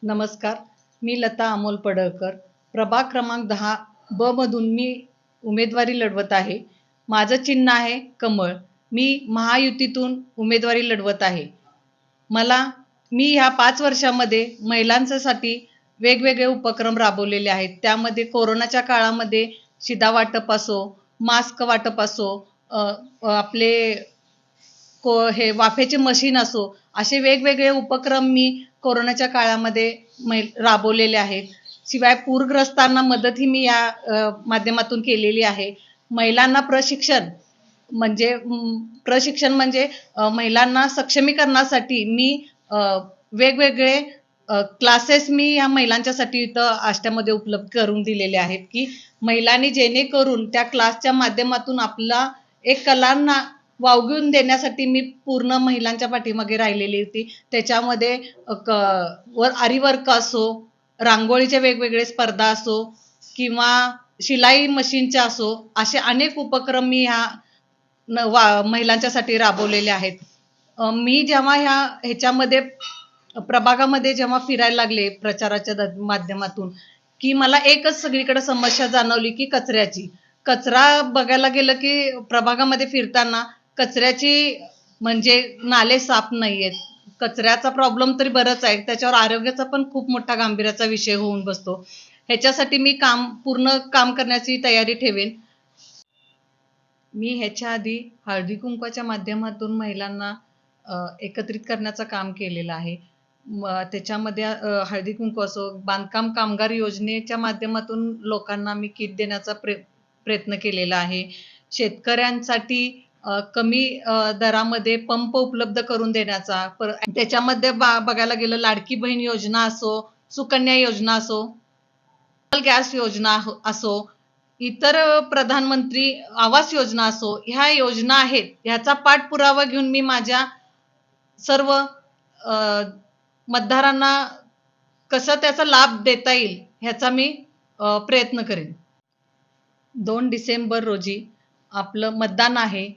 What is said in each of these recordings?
नमस्कार. मी लता अमोल पडळकर. प्रभाग क्रमांक 10 ब मधून मी उमेदवारी लढवत आहे. माझं चिन्ह आहे कमळ. मी महायुतीतून उमेदवारी लढवत आहे. मला मी ह्या 5 वर्षामध्ये महिलांसाठी वेगवेगळे उपक्रम राबवलेले आहेत. त्यामध्ये कोरोनाच्या काळामध्ये शिधा वाटप असो, मास्क वाटप असो, अ, अ, आपले हे वाफेचे मशीन असो, असे वेगवेगळे उपक्रम मी कोरोनाच्या काळामध्ये राबवलेले आहेत. शिवाय पूरग्रस्तांना मदतही मी या माध्यमातून केलेली आहे. महिलांना प्रशिक्षण म्हणजे महिलांना सक्षमीकरणासाठी मी वेगवेगळे क्लासेस मी या महिलांच्यासाठी इथं आष्ट्यामध्ये उपलब्ध करून दिलेले आहेत, की महिलांनी जेणेकरून त्या क्लासच्या माध्यमातून आपला एक कलांना वावगून देण्यासाठी मी पूर्ण महिलांच्या पाठीमागे राहिलेली होती. त्याच्यामध्ये आरी वर्क असो, रांगोळीच्या वेगवेगळे स्पर्धा असो किंवा शिलाई मशीनच्या असो, असे अनेक उपक्रम मी महिलांच्यासाठी राबवलेले आहेत. मी जेव्हा ह्याच्यामध्ये प्रभागामध्ये जेव्हा फिरायला लागले प्रचाराच्या माध्यमातून, की मला एकच सगळीकडे समस्या जाणवली, की कचऱ्याची. कचरा बघायला गेलं की प्रभागामध्ये फिरताना कचऱ्याची म्हणजे नाले साफ नाहीयेत. कचऱ्याचा प्रॉब्लेम तरी बरंच आहे, त्याच्यावर आरोग्याचा पण खूप मोठा गांभीर्याचा विषय होऊन बसतो. ह्याच्यासाठी मी पूर्ण काम करण्याची तयारी ठेवेन. मी ह्याच्या आधी हळदी कुंकवाच्या माध्यमातून महिलांना एकत्रित करण्याचं काम केलेलं आहे. त्याच्यामध्ये हळदी कुंकू असो, बांधकाम कामगार योजनेच्या माध्यमातून लोकांना मी किट देण्याचा प्रयत्न केलेला आहे. शेतकऱ्यांसाठी कमी दरामध्ये पंप उपलब्ध करून देण्याचा, त्याच्यामध्ये बघायला गेलं लाडकी बहीण योजना असो, सुकन्या योजना असो, गॅस योजना असो, इतर प्रधानमंत्री आवास योजना असो, ह्या योजना आहेत. ह्याचा पाठपुरावा घेऊन मी माझ्या सर्व मतदारांना कसं त्याचा लाभ देता येईल ह्याचा मी प्रयत्न करेन. 2 डिसेंबर रोजी आपलं मतदान आहे.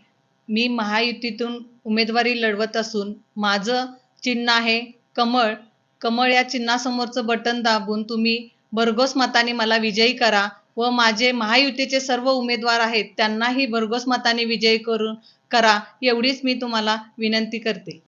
मी महायुतीतून उमेदवारी लढवत असून माझं चिन्ह आहे कमळ. कमळ या चिन्हासमोरचं बटन दाबून तुम्ही भरघोस मताने मला विजयी करा व माझे महायुतीचे सर्व उमेदवार आहेत त्यांनाही भरघोस मताने विजयी करा, एवढीच मी तुम्हाला विनंती करते.